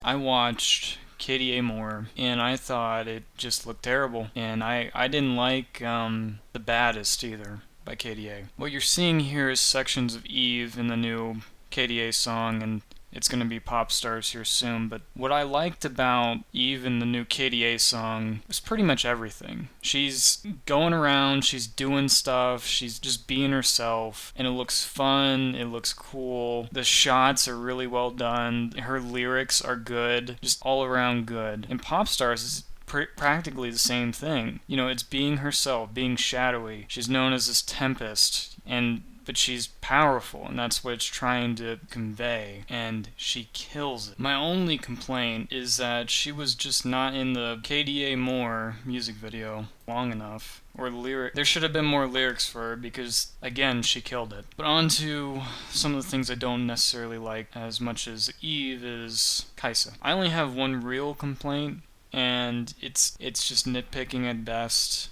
I watched Kda More, and I thought it just looked terrible. And I didn't like The Baddest either by Kda. What you're seeing here is sections of Eve in the new Kda song, and it's going to be Pop Stars here soon. But what I liked about Eve in the new Kda song was pretty much everything. She's going around, she's doing stuff, she's just being herself, and it looks fun, it looks cool. The shots are really well done, her lyrics are good, just all around good. And Pop Stars is practically the same thing. You know, it's being herself, being shadowy. She's known as this Tempest, but she's powerful, and that's what it's trying to convey, and she kills it. My only complaint is that she was just not in the Kda More music video long enough, or there should have been more lyrics for her, because again, she killed it. But on to some of the things I don't necessarily like as much as Eve is Kaisa. I only have one real complaint, and it's just nitpicking at best.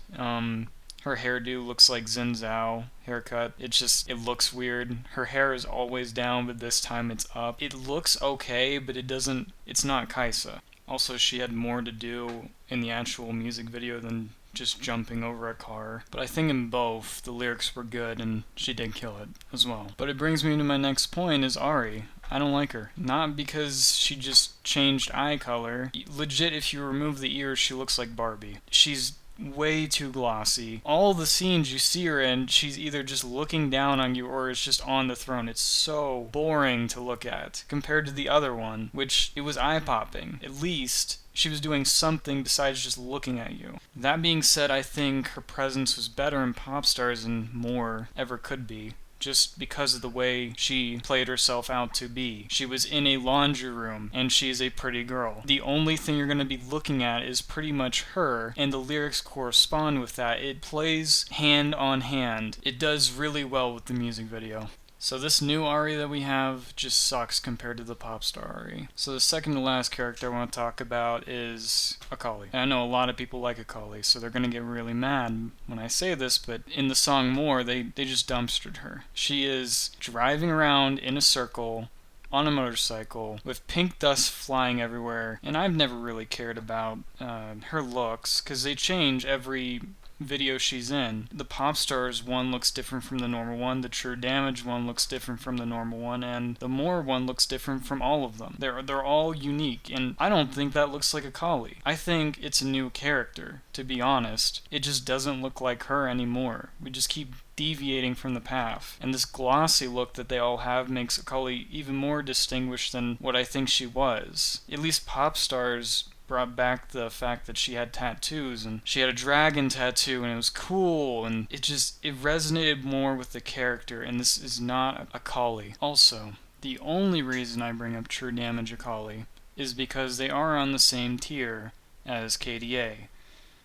Her hairdo looks like Xin Zhao haircut. It looks weird. Her hair is always down, but this time it's up. It looks okay, but it's not Kaisa. Also, she had more to do in the actual music video than just jumping over a car. But I think in both, the lyrics were good, and she did kill it as well. But it brings me to my next point, is Ahri. I don't like her. Not because she just changed eye color. Legit, if you remove the ears, she looks like Barbie. She's way too glossy. All the scenes you see her in, she's either just looking down on you or is just on the throne. It's so boring to look at compared to the other one, which it was eye-popping. At least she was doing something besides just looking at you. That being said, I think her presence was better in Pop Stars than More ever could be, just because of the way she played herself out to be. She was in a laundry room, and she is a pretty girl. The only thing you're going to be looking at is pretty much her, and the lyrics correspond with that. It plays hand on hand. It does really well with the music video. So this new Ahri that we have just sucks compared to the pop star Ahri. So the second to last character I want to talk about is Akali. And I know a lot of people like Akali, so they're going to get really mad when I say this, but in the song More, they just dumpstered her. She is driving around in a circle on a motorcycle with pink dust flying everywhere, and I've never really cared about her looks, because they change every video she's in. The Pop Stars one looks different from the normal one, the True Damage one looks different from the normal one, and the More one looks different from all of them. They're all unique, and I don't think that looks like Akali. I think it's a new character, to be honest. It just doesn't look like her anymore. We just keep deviating from the path, and this glossy look that they all have makes Akali even more distinguished than what I think she was. At least Pop Stars brought back the fact that she had tattoos, and she had a dragon tattoo, and it was cool, and it resonated more with the character, and this is not Akali. Also, the only reason I bring up True Damage Akali is because they are on the same tier as KDA.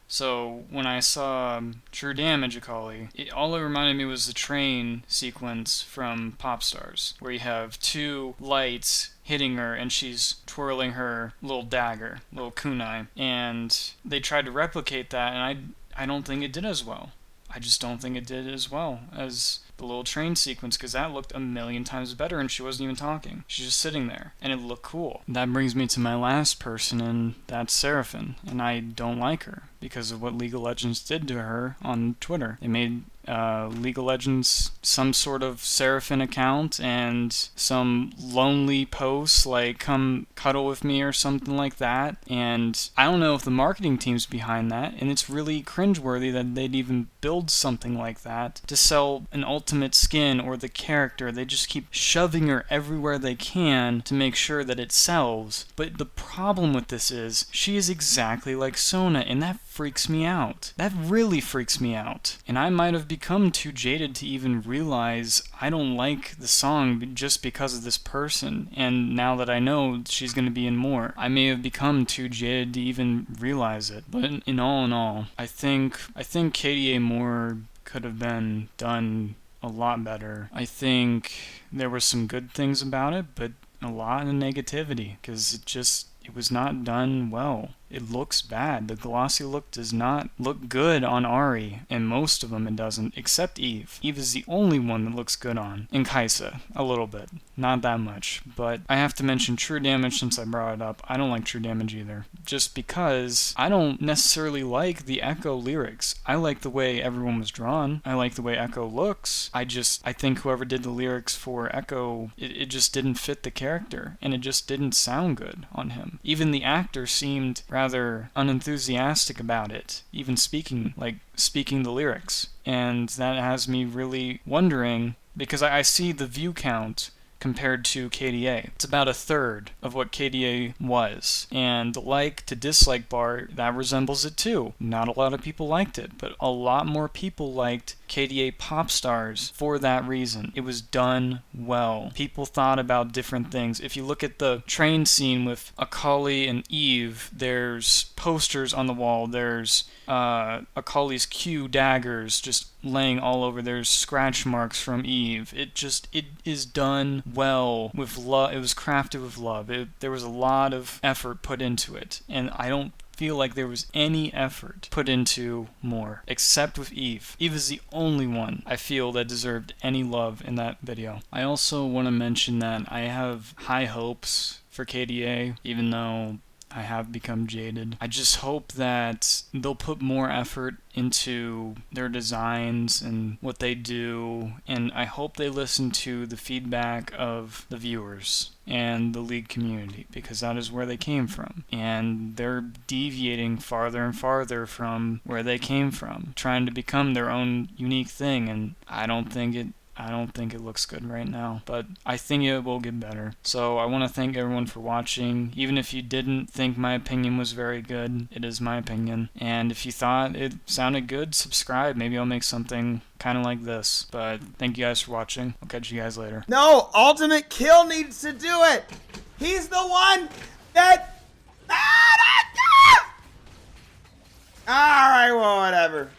So when I saw True Damage Akali, all it reminded me was the train sequence from Pop Stars, where you have two lights hitting her and she's twirling her little dagger, little kunai, and they tried to replicate that, and I don't think it did as well. I just don't think it did as well as the little train sequence, because that looked a million times better, and she wasn't even talking. She's just sitting there, and it looked cool. That brings me to my last person, and that's Seraphine, and I don't like her because of what League of Legends did to her on Twitter. They made League of Legends some sort of Seraphine account and some lonely posts like "come cuddle with me" or something like that, and I don't know if the marketing team's behind that, and it's really cringeworthy that they'd even build something like that to sell an ultimate skin or the character. They just keep shoving her everywhere they can to make sure that it sells. But the problem with this is she is exactly like Sona, and that freaks me out. That really freaks me out. And I might have become too jaded to even realize I don't like the song just because of this person, and now that I know she's going to be in More, I may have become too jaded to even realize it. But in all, I think Kda More could have been done a lot better. I think there were some good things about it, but a lot of negativity, because it was not done well. it looks bad. The glossy look does not look good on Ahri, and most of them it doesn't, except Eve. Eve is the only one that looks good on. And Kaisa, a little bit. Not that much. But I have to mention True Damage since I brought it up. I don't like True Damage either. Just because I don't necessarily like the Echo lyrics. I like the way everyone was drawn. I like the way Echo looks. I think whoever did the lyrics for Echo, it just didn't fit the character, and it just didn't sound good on him. Even the actor seemed rather unenthusiastic about it, even speaking the lyrics. And that has me really wondering, because I see the view count compared to KDA. It's about a third of what KDA was. And the like to dislike bar, that resembles it too. Not a lot of people liked it, but a lot more people liked KDA Pop Stars for that reason. It was done well. People thought about different things. If you look at the train scene with Akali and Eve, there's posters on the wall. There's Akali's Q daggers just laying all over. There's scratch marks from Eve. It is done well with love. It was crafted with love. There was a lot of effort put into it, and I don't feel like there was any effort put into more, except with Eve. Eve is the only one I feel that deserved any love in that video. I also want to mention that I have high hopes for KDA, even though I have become jaded. I just hope that they'll put more effort into their designs and what they do, and I hope they listen to the feedback of the viewers and the League community, because that is where they came from, and they're deviating farther and farther from where they came from, trying to become their own unique thing, and I don't think it looks good right now, but I think it will get better. So I want to thank everyone for watching. Even if you didn't think my opinion was very good, it is my opinion. And if you thought it sounded good, subscribe. Maybe I'll make something kind of like this. But thank you guys for watching. I'll catch you guys later. No, Ultimate Kill needs to do it. He's the one that... Alright, well, whatever.